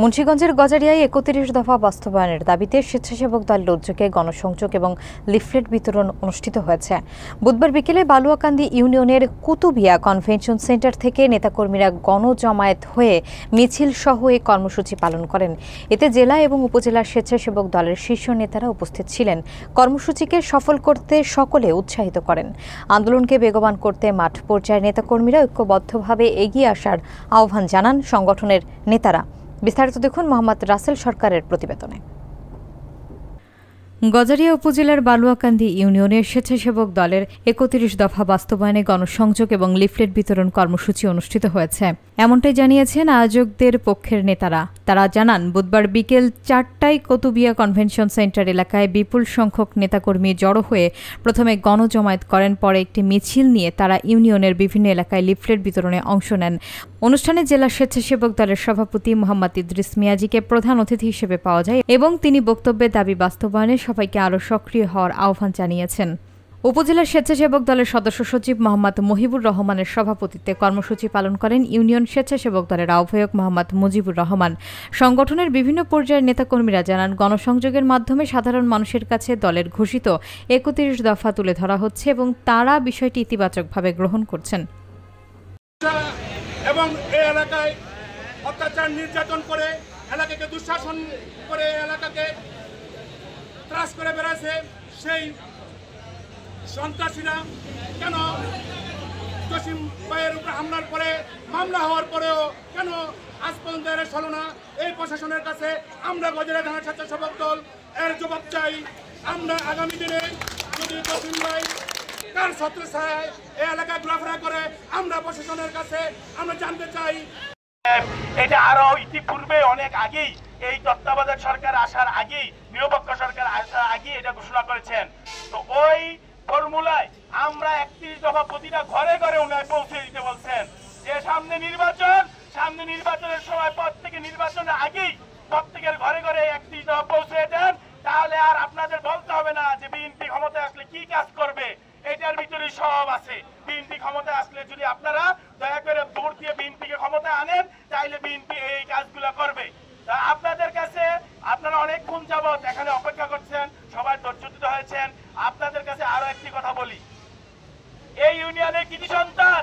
মুন্সিগঞ্জের গজারিয়ায় ৩১ দফা বাস্তবায়নের দাবিতে স্বেচ্ছাসেবক দলের উদ্যোগে গণসংযোগ এবং লিফলেট বিতরণ অনুষ্ঠিত হয়েছে। বুধবার বিকেলে বালুয়াকান্দি ইউনিয়নের কুতুবিয়া কনভেনশন সেন্টার থেকে নেতাকর্মীরা গণজমায়েত হয়ে মিছিল সহ এই কর্মসূচি পালন করেন। এতে জেলা এবং উপজেলার স্বেচ্ছাসেবক দলের শীর্ষ নেতারা উপস্থিত ছিলেন। কর্মসূচিকে সফল করতে সকলে উৎসাহিত করেন। আন্দোলনকে বেগবান করতে মাঠ পর্যায়ের নেতাকর্মীরা ঐক্যবদ্ধভাবে এগিয়ে আসার আহ্বান জানান সংগঠনের নেতারা। বিস্তারিত দেখুন মোহাম্মদ রাসেল সরকারের প্রতিবেদনে। গজারিয়া উপজেলার বালুয়াকান্দি ইউনিয়নের স্বেচ্ছাসেবক দলের ৩১ দফা বাস্তবায়নে গণসংযোগ এবং লিফলেট বিতরণ কর্মসূচি অনুষ্ঠিত হয়েছে, এমনটাই জানিয়েছেন আয়োজকদের পক্ষের নেতারা। তারা জানান, বুধবার বিকেল ৪টায় কুতুবিয়া কনভেনশন সেন্টার এলাকায় বিপুল সংখ্যক নেতাকর্মী জড়ো হয়ে প্রথমে গণজমায়েত করেন, পরে একটি মিছিল নিয়ে তারা ইউনিয়নের বিভিন্ন এলাকায় লিফলেট বিতরণে অংশ নেন। অনুষ্ঠানে জেলা স্বেচ্ছাসেবক দলের সভাপতি মোহাম্মদ ইদ্রিস মিয়াজিকে প্রধান অতিথি হিসেবে পাওয়া যায় এবং তিনি বক্তব্যে দাবি বাস্তবায়নে সবাইকে আরও সক্রিয় হওয়ার আহ্বান জানিয়েছেন। উপজেলার স্বেচ্ছাসেবক দলের সদস্য সচিব মোহাম্মদ মহিবুর রহমানের সভাপতিত্বে কর্মসূচি পালন করেন ইউনিয়ন স্বেচ্ছাসেবক দলের আহ্বায়ক মোহাম্মদ মুজিবুর রহমান। সংগঠনের বিভিন্ন পর্যায়ের নেতাকর্মীরা জানান, গণসংযোগের মাধ্যমে সাধারণ মানুষের কাছে দলের ঘোষিত ৩১ দফা তুলে ধরা হচ্ছে এবং তারা বিষয়টি ইতিবাচকভাবে গ্রহণ করছেন। এবং এই এলাকায় অত্যাচার নির্যাতন করে এলাকাকে দুঃশাসন করে এলাকাকে ত্রাস করে বেড়াচ্ছে সেই সন্ত্রাসীরা কেন জসিম ভাইয়ের উপরে হামলার পরে মামলা হওয়ার পরেও কেন আজ পর্যন্ত এর হলো না? এই প্রশাসনের কাছে আমরা গজারিয়া থানা স্বেচ্ছাসেবক দল এর জবাব চাই। আমরা আগামী দিনে যদি জসিম ভাই কার ছত্র ছায়ায় এই এলাকায় ঘোরাফেরা করে আমরা প্রশাসনের কাছে আমরা জানতে চাই। এটা আরো ইতিপূর্বে অনেক আগেই এই তত্ত্বাবধায়ক সরকার আসার আগেই, নিরপেক্ষ সরকার আসার আগেই এটা ঘোষণা করেছেন। তো ওই ফর্মুলায় আমরা ৩১ দফা প্রতিটা ঘরে ঘরে উন্নয়ন পৌঁছে দিতে বলছেন যে সামনে নির্বাচনের সময় প্রত্যেকে নির্বাচনের আগেই প্রত্যেকের ঘরে ঘরে ৩১ দফা পৌঁছে দেন, তাহলে আর আপনাদের বলতে হবে না যে বিএনপি ক্ষমতায় আসলে কি কাজ করবে। এটার ভিতরে সব আছে। বিএনপি ক্ষমতায় আসলে যদি আপনারা দয়া করে ভোট দিয়ে বিএনপিকে ক্ষমতায় আনেন, তাইলে বিএনপি এই কাজগুলো করবে। আপনাদের কাছে আপনারা অনেকক্ষণ যাবত এখানে অপেক্ষা করছেন, সবাই ধৈর্যচ্যুত হয়েছেন। আপনাদের কাছে আরো একটি কথা বলি, এই ইউনিয়নের কৃতি সন্তান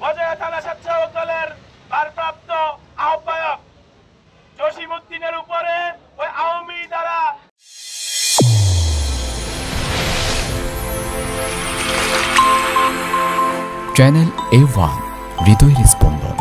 গজারিয়া থানা স্বেচ্ছাসেবক দলের ভারপ্রাপ্ত আহ্বায়ক জসিম উদ্দিনের উপরে ওই আওয়ামী দ্বারা চ্যানেল A1 হৃদয়ের স্পন্দন।